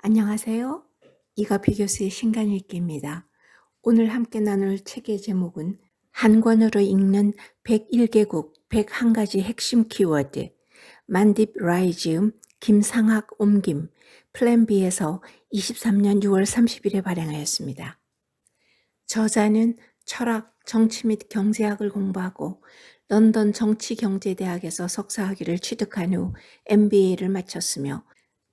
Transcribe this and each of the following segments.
안녕하세요. 이가피 교수의 신간 읽기입니다. 오늘 함께 나눌 책의 제목은 한 권으로 읽는 101개국 101가지 핵심 키워드 만딥 라이지움 김상학 옮김 플랜 B에서 23년 6월 30일에 발행하였습니다. 저자는 철학, 정치 및 경제학을 공부하고 런던 정치경제대학에서 석사학위를 취득한 후 MBA를 마쳤으며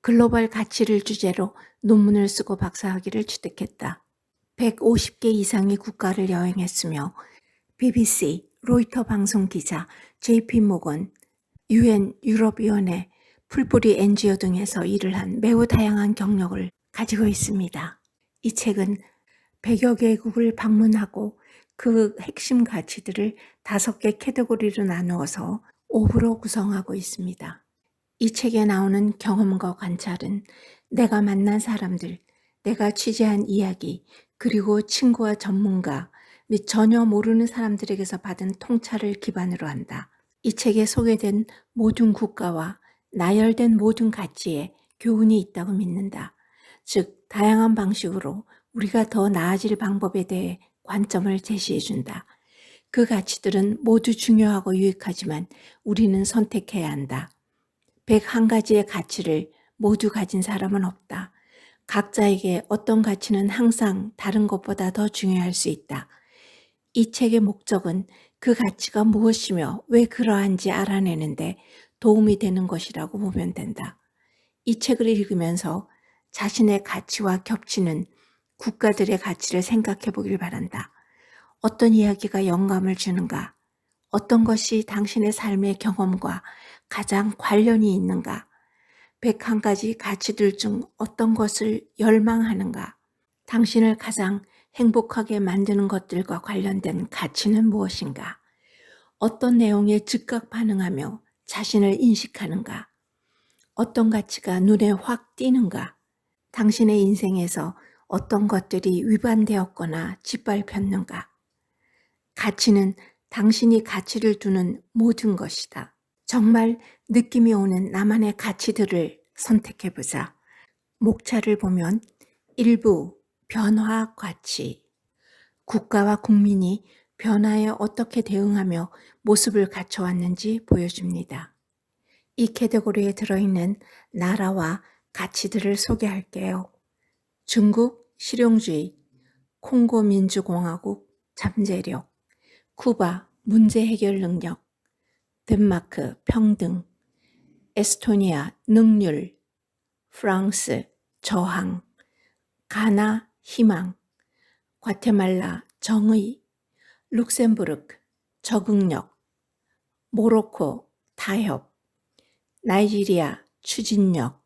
글로벌 가치를 주제로 논문을 쓰고 박사학위를 취득했다. 150개 이상의 국가를 여행했으며 BBC, 로이터 방송 기자, JP 모건, UN 유럽위원회, 풀뿌리 NGO 등에서 일을 한 매우 다양한 경력을 가지고 있습니다. 이 책은 100여 개국을 방문하고 그 핵심 가치들을 5개 카테고리로 나누어서 5부로 구성하고 있습니다. 이 책에 나오는 경험과 관찰은 내가 만난 사람들, 내가 취재한 이야기, 그리고 친구와 전문가 및 전혀 모르는 사람들에게서 받은 통찰을 기반으로 한다. 이 책에 소개된 모든 국가와 나열된 모든 가치에 교훈이 있다고 믿는다. 즉, 다양한 방식으로 우리가 더 나아질 방법에 대해 관점을 제시해준다. 그 가치들은 모두 중요하고 유익하지만 우리는 선택해야 한다. 101가지의 가치를 모두 가진 사람은 없다. 각자에게 어떤 가치는 항상 다른 것보다 더 중요할 수 있다. 이 책의 목적은 그 가치가 무엇이며 왜 그러한지 알아내는데 도움이 되는 것이라고 보면 된다. 이 책을 읽으면서 자신의 가치와 겹치는 국가들의 가치를 생각해 보길 바란다. 어떤 이야기가 영감을 주는가? 어떤 것이 당신의 삶의 경험과 가장 관련이 있는가? 101가지 가치들 중 어떤 것을 열망하는가? 당신을 가장 행복하게 만드는 것들과 관련된 가치는 무엇인가? 어떤 내용에 즉각 반응하며 자신을 인식하는가? 어떤 가치가 눈에 확 띄는가? 당신의 인생에서 어떤 것들이 위반되었거나 짓밟혔는가? 가치는 당신이 가치를 두는 모든 것이다. 정말 느낌이 오는 나만의 가치들을 선택해보자. 목차를 보면 일부 변화 가치, 국가와 국민이 변화에 어떻게 대응하며 모습을 갖춰왔는지 보여줍니다. 이 카테고리에 들어있는 나라와 가치들을 소개할게요. 중국 실용주의, 콩고 민주공화국 잠재력, 쿠바 문제 해결 능력, 덴마크 평등, 에스토니아 능률, 프랑스 저항, 가나 희망, 과테말라 정의, 룩셈부르크 적응력, 모로코 타협, 나이지리아 추진력,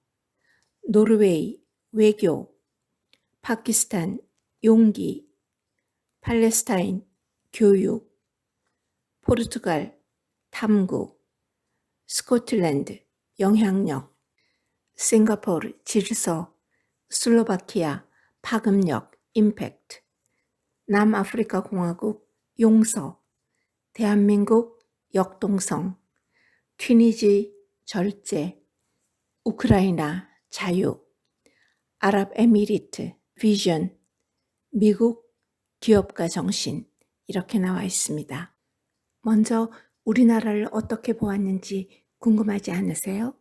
노르웨이 외교, 파키스탄 용기, 팔레스타인 교육, 포르투갈 탐구, 스코틀랜드 영향력, 싱가포르 질서, 슬로바키아 파급력 임팩트, 남아프리카 공화국 용서, 대한민국 역동성, 튀니지 절제, 우크라이나 자유, 아랍에미리트 비전, 미국 기업가 정신 이렇게 나와 있습니다. 먼저 우리나라를 어떻게 보았는지 궁금하지 않으세요?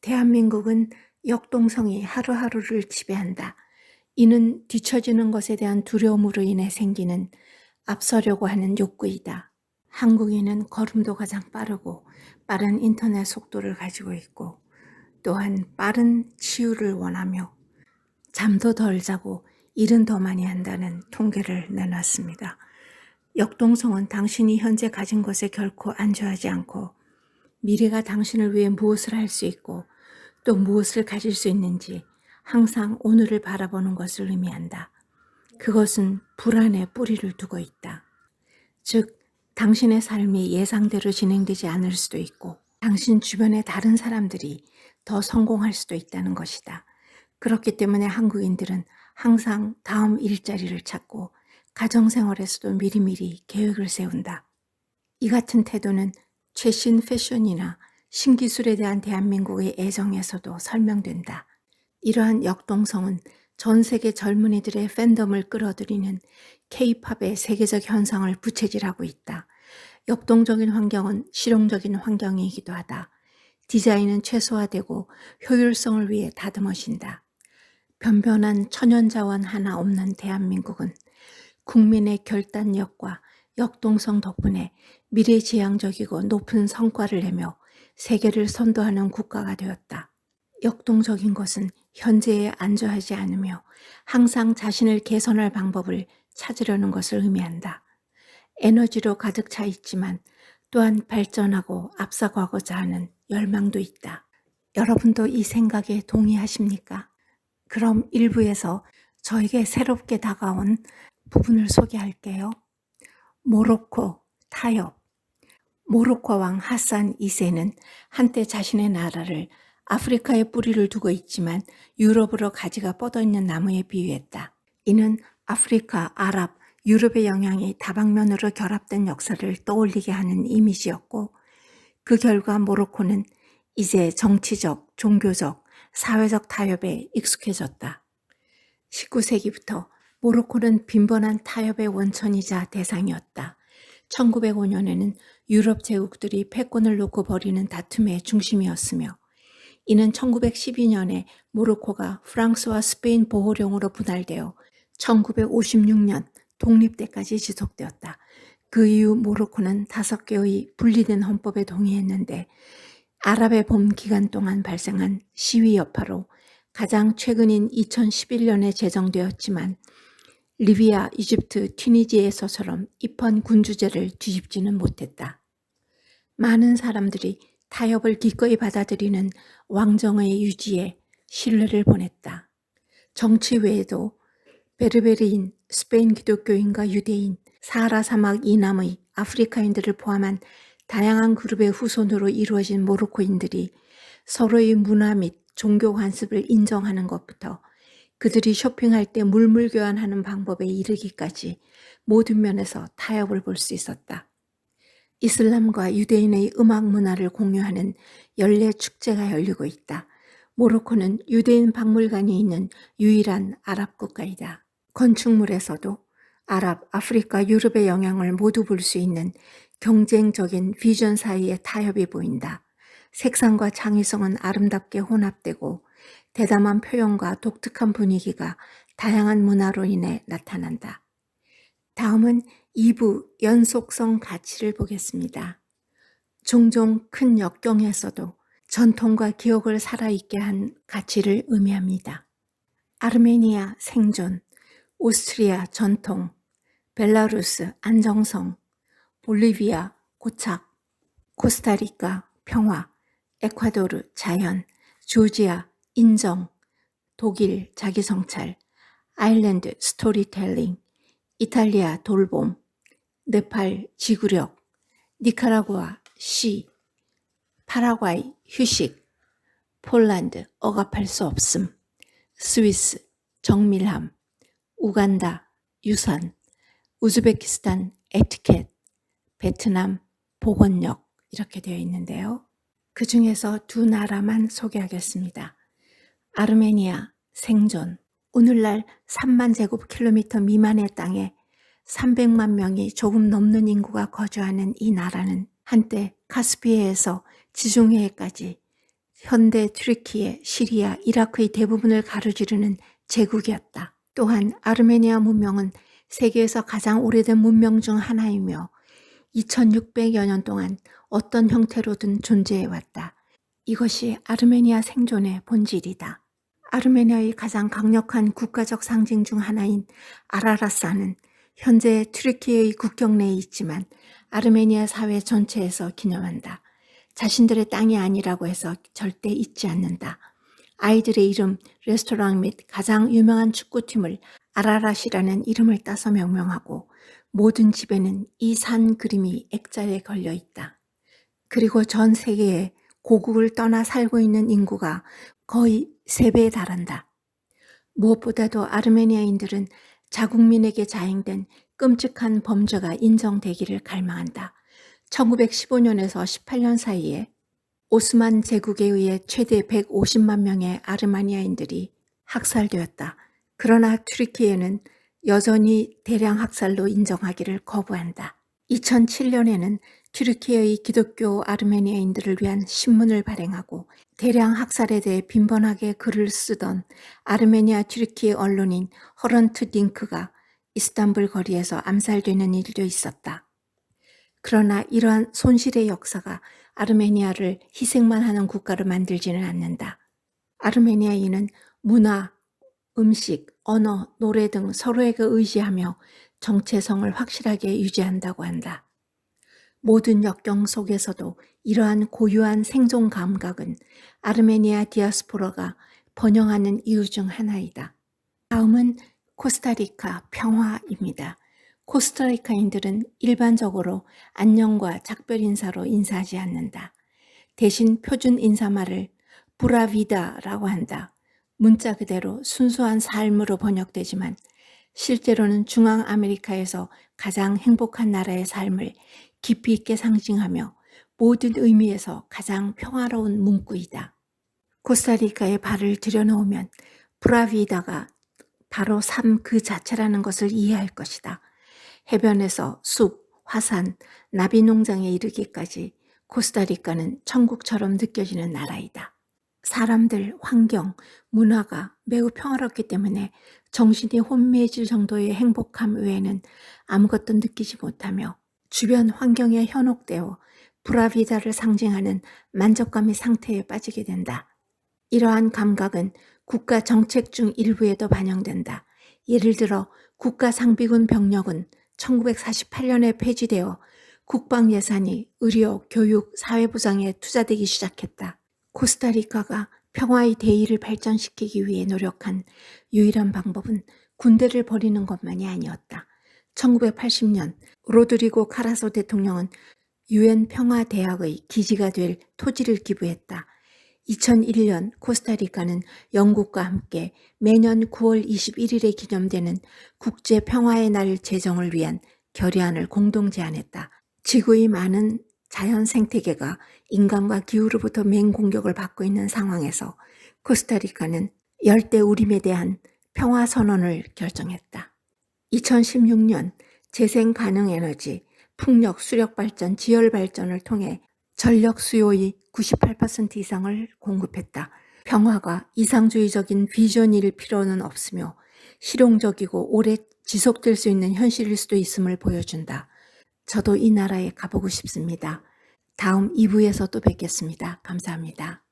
대한민국은 역동성이 하루하루를 지배한다. 이는 뒤처지는 것에 대한 두려움으로 인해 생기는 앞서려고 하는 욕구이다. 한국인은 걸음도 가장 빠르고 빠른 인터넷 속도를 가지고 있고 또한 빠른 치유를 원하며 잠도 덜 자고 일은 더 많이 한다는 통계를 내놨습니다. 역동성은 당신이 현재 가진 것에 결코 안주하지 않고 미래가 당신을 위해 무엇을 할 수 있고 또 무엇을 가질 수 있는지 항상 오늘을 바라보는 것을 의미한다. 그것은 불안에 뿌리를 두고 있다. 즉, 당신의 삶이 예상대로 진행되지 않을 수도 있고 당신 주변의 다른 사람들이 더 성공할 수도 있다는 것이다. 그렇기 때문에 한국인들은 항상 다음 일자리를 찾고 가정생활에서도 미리미리 계획을 세운다. 이 같은 태도는 최신 패션이나 신기술에 대한 대한민국의 애정에서도 설명된다. 이러한 역동성은 전 세계 젊은이들의 팬덤을 끌어들이는 K-팝의 세계적 현상을 부채질하고 있다. 역동적인 환경은 실용적인 환경이기도 하다. 디자인은 최소화되고 효율성을 위해 다듬어진다. 변변한 천연자원 하나 없는 대한민국은 국민의 결단력과 역동성 덕분에 미래지향적이고 높은 성과를 내며 세계를 선도하는 국가가 되었다. 역동적인 것은 현재에 안주하지 않으며 항상 자신을 개선할 방법을 찾으려는 것을 의미한다. 에너지로 가득 차 있지만 또한 발전하고 앞서가고자 하는 열망도 있다. 여러분도 이 생각에 동의하십니까? 그럼 1부에서 저에게 새롭게 다가온 부분을 소개할게요. 모로코, 타협. 모로코 왕 하산 2세는 한때 자신의 나라를 아프리카에 뿌리를 두고 있지만 유럽으로 가지가 뻗어있는 나무에 비유했다. 이는 아프리카, 아랍, 유럽의 영향이 다방면으로 결합된 역사를 떠올리게 하는 이미지였고, 그 결과 모로코는 이제 정치적, 종교적, 사회적 타협에 익숙해졌다. 19세기부터 모로코는 빈번한 타협의 원천이자 대상이었다. 1905년에는 유럽 제국들이 패권을 놓고 벌이는 다툼의 중심이었으며, 이는 1912년에 모로코가 프랑스와 스페인 보호령으로 분할되어 1956년 독립 때까지 지속되었다. 그 이후 모로코는 5개의 분리된 헌법에 동의했는데 아랍의 봄 기간 동안 발생한 시위 여파로 가장 최근인 2011년에 제정되었지만 리비아, 이집트, 튀니지에서처럼 입헌 군주제를 뒤집지는 못했다. 많은 사람들이 타협을 기꺼이 받아들이는 왕정의 유지에 신뢰를 보냈다. 정치 외에도 베르베르인, 스페인 기독교인과 유대인, 사하라 사막 이남의 아프리카인들을 포함한 다양한 그룹의 후손으로 이루어진 모로코인들이 서로의 문화 및 종교 관습을 인정하는 것부터 그들이 쇼핑할 때 물물 교환하는 방법에 이르기까지 모든 면에서 타협을 볼 수 있었다. 이슬람과 유대인의 음악 문화를 공유하는 연례 축제가 열리고 있다. 모로코는 유대인 박물관이 있는 유일한 아랍 국가이다. 건축물에서도 아랍, 아프리카, 유럽의 영향을 모두 볼 수 있는 경쟁적인 비전 사이의 타협이 보인다. 색상과 창의성은 아름답게 혼합되고 대담한 표현과 독특한 분위기가 다양한 문화로 인해 나타난다. 다음은 2부 연속성 가치를 보겠습니다. 종종 큰 역경에서도 전통과 기억을 살아있게 한 가치를 의미합니다. 아르메니아 생존, 오스트리아 전통, 벨라루스 안정성, 볼리비아 고착, 코스타리카 평화, 에콰도르 자연, 조지아 인정, 독일 자기성찰, 아일랜드 스토리텔링, 이탈리아 돌봄, 네팔 지구력, 니카라구아 시, 파라과이 휴식, 폴란드 억압할 수 없음, 스위스 정밀함, 우간다 유산, 우즈베키스탄 에티켓, 베트남 복원력 이렇게 되어 있는데요. 그 중에서 2 나라만 소개하겠습니다. 아르메니아 생존. 오늘날 3만 제곱킬로미터 미만의 땅에 300만 명이 조금 넘는 인구가 거주하는 이 나라는 한때 카스피해에서 지중해까지 현대 튀르키예, 시리아, 이라크의 대부분을 가로지르는 제국이었다. 또한 아르메니아 문명은 세계에서 가장 오래된 문명 중 하나이며 2600여 년 동안 어떤 형태로든 존재해왔다. 이것이 아르메니아 생존의 본질이다. 아르메니아의 가장 강력한 국가적 상징 중 하나인 아라라사는 현재 튀르키예의 국경 내에 있지만 아르메니아 사회 전체에서 기념한다. 자신들의 땅이 아니라고 해서 절대 잊지 않는다. 아이들의 이름, 레스토랑 및 가장 유명한 축구팀을 아라랏이라는 이름을 따서 명명하고 모든 집에는 이 산 그림이 액자에 걸려 있다. 그리고 전 세계에 고국을 떠나 살고 있는 인구가 거의 3배에 달한다. 무엇보다도 아르메니아인들은 자국민에게 자행된 끔찍한 범죄가 인정되기를 갈망한다. 1915년에서 18년 사이에 오스만 제국에 의해 최대 150만 명의 아르메니아인들이 학살되었다. 그러나 튀르키예는 여전히 대량 학살로 인정하기를 거부한다. 2007년에는 튀르키예의 기독교 아르메니아인들을 위한 신문을 발행하고 대량 학살에 대해 빈번하게 글을 쓰던 아르메니아 튀르키예 언론인 허런트 딩크가 이스탄불 거리에서 암살되는 일도 있었다. 그러나 이러한 손실의 역사가 아르메니아를 희생만 하는 국가로 만들지는 않는다. 아르메니아인은 문화, 음식, 언어, 노래 등 서로에게 의지하며 정체성을 확실하게 유지한다고 한다. 모든 역경 속에서도 이러한 고유한 생존 감각은 아르메니아 디아스포라가 번영하는 이유 중 하나이다. 다음은 코스타리카 평화입니다. 코스타리카인들은 일반적으로 안녕과 작별 인사로 인사하지 않는다. 대신 표준 인사말을 부라비다라고 한다. 문자 그대로 순수한 삶으로 번역되지만 실제로는 중앙아메리카에서 가장 행복한 나라의 삶을 깊이 있게 상징하며 모든 의미에서 가장 평화로운 문구이다. 코스타리카에 발을 들여놓으면 브라비다가 바로 삶 그 자체라는 것을 이해할 것이다. 해변에서 숲, 화산, 나비 농장에 이르기까지 코스타리카는 천국처럼 느껴지는 나라이다. 사람들, 환경, 문화가 매우 평화롭기 때문에 정신이 혼미해질 정도의 행복함 외에는 아무것도 느끼지 못하며 주변 환경에 현혹되어 브라비다를 상징하는 만족감의 상태에 빠지게 된다. 이러한 감각은 국가 정책 중 일부에도 반영된다. 예를 들어 국가상비군 병력은 1948년에 폐지되어 국방 예산이 의료, 교육, 사회보장에 투자되기 시작했다. 코스타리카가 평화의 대의를 발전시키기 위해 노력한 유일한 방법은 군대를 버리는 것만이 아니었다. 1980년 로드리고 카라소 대통령은 유엔 평화대학의 기지가 될 토지를 기부했다. 2001년 코스타리카는 영국과 함께 매년 9월 21일에 기념되는 국제평화의 날 제정을 위한 결의안을 공동 제안했다. 지구의 많은 자연 생태계가 인간과 기후로부터 맹공격을 받고 있는 상황에서 코스타리카는 열대 우림에 대한 평화 선언을 결정했다. 2016년 재생 가능 에너지, 풍력, 수력 발전, 지열 발전을 통해 전력 수요의 98% 이상을 공급했다. 평화가 이상주의적인 비전일 필요는 없으며 실용적이고 오래 지속될 수 있는 현실일 수도 있음을 보여준다. 저도 이 나라에 가보고 싶습니다. 다음 2부에서 또 뵙겠습니다. 감사합니다.